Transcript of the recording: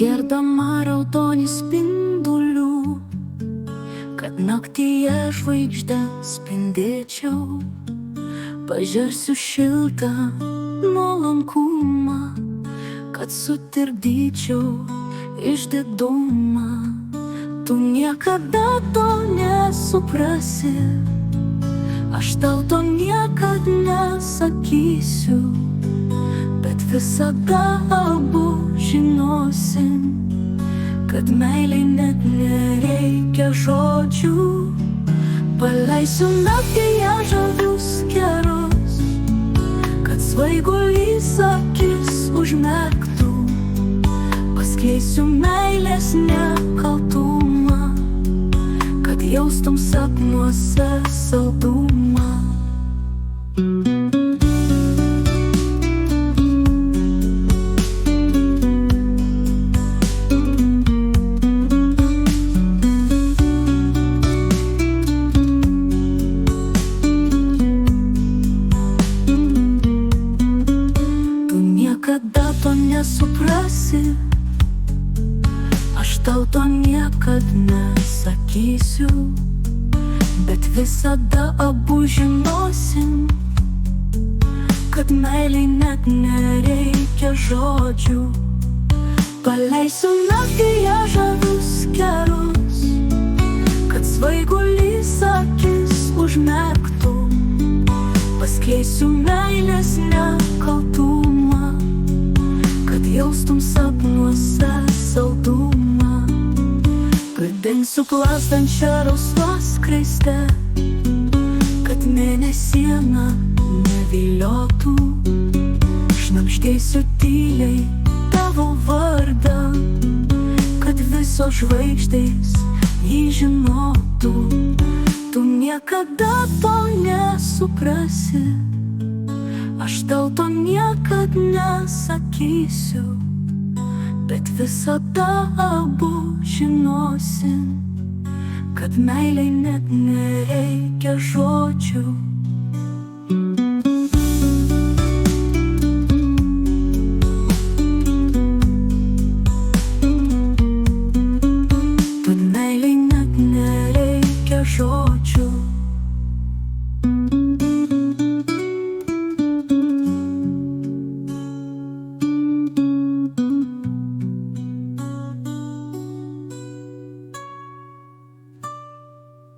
Gerdama raudonį spindulių, kad naktyje žvaigždę spindėčiau. Pažersiu šiltą nuolankumą, kad sutirpdyčiau išdidumą. Tu niekada to nesuprasi, aš tau to niekad nesakysiu, bet visada abu žinosim, kad meilei net nereikia žodžių. Paleisiu naktyje žavius kerus, kad svaigulys akis užmerktų. Paskleisiu meilės nekaltumą, kad jaustum sapnuose saldumą. Niekada to nesuprasi, aš tau to niekad nesakysiu, bet visada abu žinosim, kad meilei net nereikia žodžių. Paleisiu naktyje žavius kerus, kad svaigulys akis užmerktų. Paskleisiu meilės nekaltumą, kad jaustum sapnuose saldumą. Pridengsiu plazdančią rausvą skraistę, kad mėnesiena neviliotų. Šnabždėsiu tyliai tavo vardą, kad visos žvaigždės jį žinotų. Tu niekada to nesuprasi, aš tau to niekad nesakysiu, bet visada abu žinosim, kad meilei net nereikia žodžių.